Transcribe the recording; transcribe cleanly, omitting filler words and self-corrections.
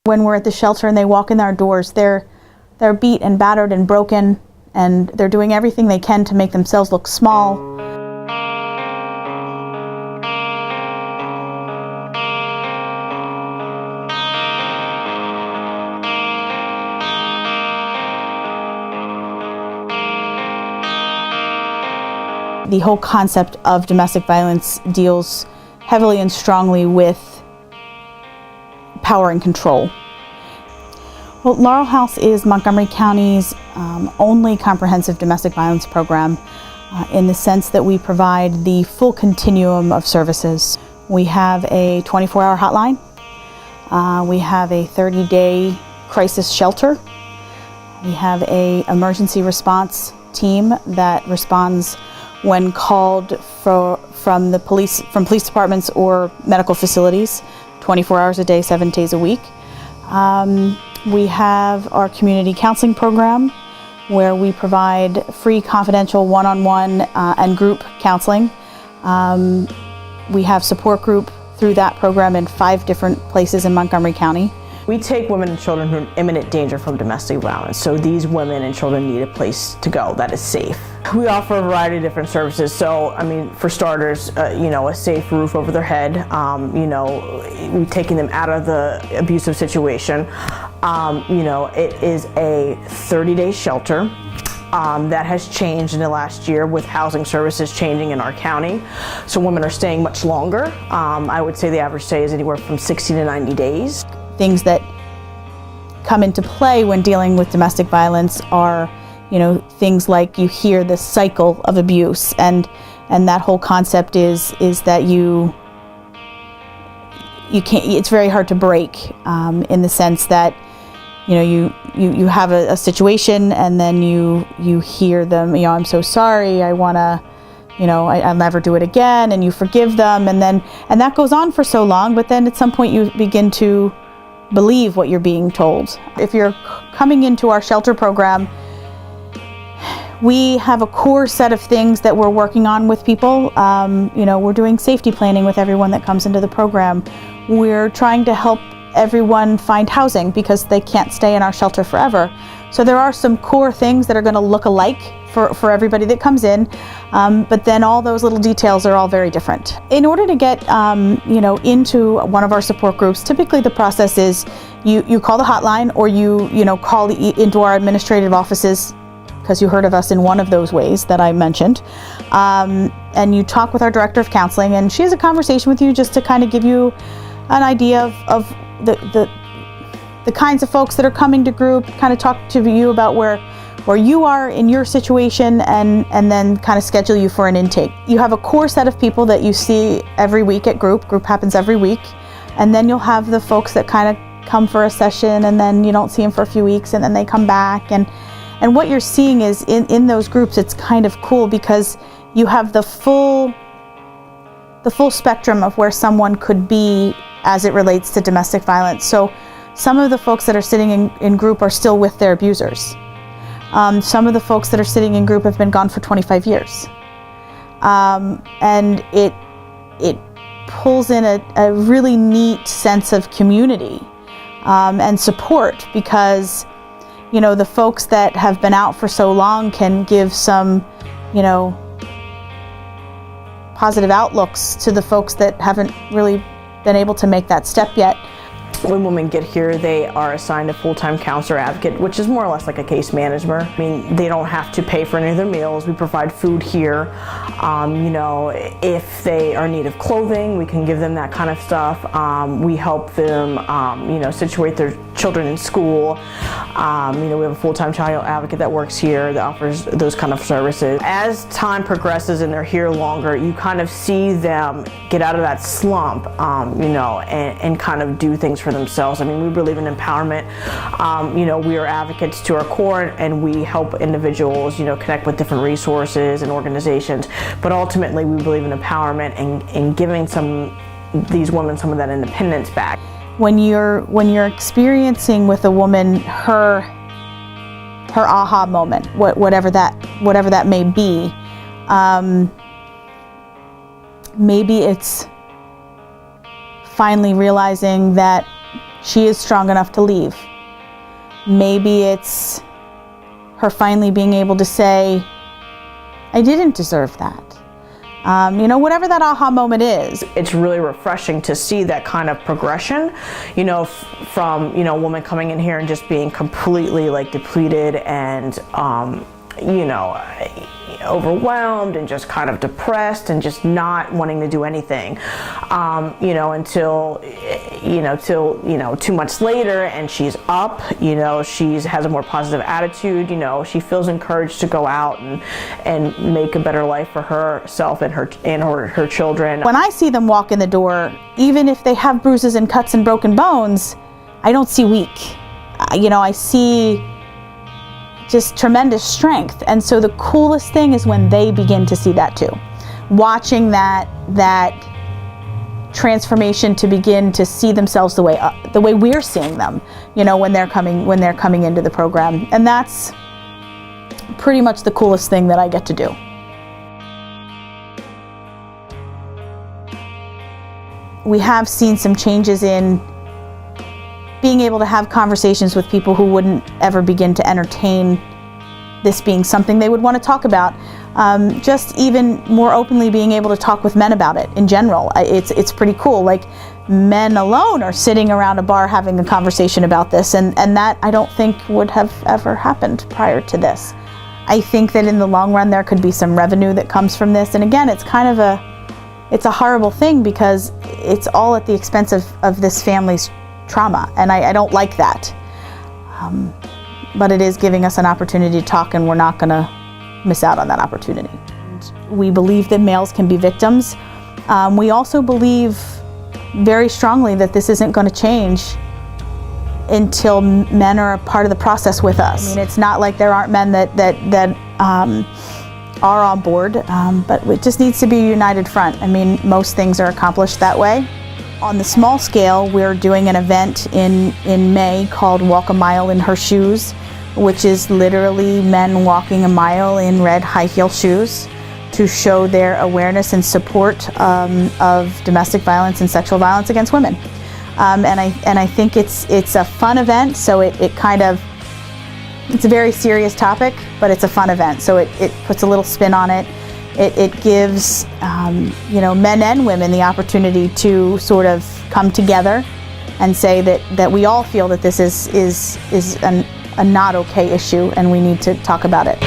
When we're at the shelter and they walk in our doors, they're beat and battered and broken, and they're doing everything they can to make themselves look small. The whole concept of domestic violence deals heavily and strongly with power and control. Well, Laurel House is Montgomery County's only comprehensive domestic violence program in the sense that we provide the full continuum of services. We have a 24-hour hotline. We have a 30-day crisis shelter. We have an emergency response team that responds when called from police departments or medical facilities, 24 hours a day, 7 days a week. We have our community counseling program where we provide free confidential one-on-one and group counseling. We have support group through that program in 5 different places in Montgomery County. We take women and children who are in imminent danger from domestic violence, so these women and children need a place to go that is safe. We offer a variety of different services, so I mean, for starters, a safe roof over their head, we're taking them out of the abusive situation. It is a 30-day shelter. That has changed in the last year with housing services changing in our county. So women are staying much longer. I would say the average stay is anywhere from 60 to 90 days. Things that come into play when dealing with domestic violence are, things like you hear the cycle of abuse, and that whole concept is that you can't. It's very hard to break in the sense that you have a situation and then you hear them. I'm so sorry. I wanna. I'll never do it again, and you forgive them, and that goes on for so long. But then at some point you begin to believe what you're being told. If you're coming into our shelter program, we have a core set of things that we're working on with people. We're doing safety planning with everyone that comes into the program. We're trying to help everyone find housing because they can't stay in our shelter forever. So there are some core things that are going to look alike for everybody that comes in, but then all those little details are all very different. In order to get into one of our support groups, typically the process is you call the hotline, or you call into our administrative offices, because you heard of us in one of those ways that I mentioned, and you talk with our director of counseling, and she has a conversation with you just to kind of give you an idea of the kinds of folks that are coming to group, kind of talk to you about where you are in your situation, and then kind of schedule you for an intake. You have a core set of people that you see every week at group. Group happens every week, and then you'll have the folks that kind of come for a session, and then you don't see them for a few weeks, and then they come back, and what you're seeing is in those groups, it's kind of cool because you have the full spectrum of where someone could be as it relates to domestic violence. So some of the folks that are sitting in group are still with their abusers. Some of the folks that are sitting in group have been gone for 25 years. And it pulls in a really neat sense of community and support, because the folks that have been out for so long can give some positive outlooks to the folks that haven't really been able to make that step yet. When women get here, they are assigned a full-time counselor advocate, which is more or less like a case manager. I mean, they don't have to pay for any of their meals. We provide food here. If they are in need of clothing, we can give them that kind of stuff. We help them, situate their children in school. We have a full-time child advocate that works here that offers those kind of services. As time progresses and they're here longer, you kind of see them get out of that slump, and kind of do things for themselves. I mean, we believe in empowerment. We are advocates to our core, and we help individuals, connect with different resources and organizations. But ultimately, we believe in empowerment and giving these women some of that independence back. When you're experiencing with a woman her aha moment, whatever that may be, maybe it's finally realizing that she is strong enough to leave. Maybe it's her finally being able to say, I didn't deserve that. Whatever that aha moment is. It's really refreshing to see that kind of progression, from, a woman coming in here and just being completely like depleted and, overwhelmed and just kind of depressed and just not wanting to do anything, until 2 months later, and she's up, she has a more positive attitude, she feels encouraged to go out and make a better life for herself and her children. When I see them walk in the door, even if they have bruises and cuts and broken bones, I don't see weak. I see just tremendous strength. And so the coolest thing is when they begin to see that too. Watching that transformation to begin to see themselves the way we're seeing them, when they're coming into the program. And that's pretty much the coolest thing that I get to do. We have seen some changes in being able to have conversations with people who wouldn't ever begin to entertain this being something they would want to talk about. Just even more openly being able to talk with men about it in general. It's pretty cool. Like, men alone are sitting around a bar having a conversation about this, and that I don't think would have ever happened prior to this. I think that in the long run there could be some revenue that comes from this, and again, it's kind of a horrible thing because it's all at the expense of this family's trauma, and I don't like that. But it is giving us an opportunity to talk, and we're not going to miss out on that opportunity. We believe that males can be victims. We also believe very strongly that this isn't going to change until men are a part of the process with us. I mean, it's not like there aren't men that are on board, but it just needs to be a united front. I mean, most things are accomplished that way. On the small scale, we're doing an event in May called Walk a Mile in Her Shoes, which is literally men walking a mile in red high heel shoes to show their awareness and support of domestic violence and sexual violence against women. And I think it's a fun event, so it's a very serious topic, but it's a fun event, so it puts a little spin on it. It gives men and women the opportunity to sort of come together and say that we all feel that this is a not okay issue and we need to talk about it.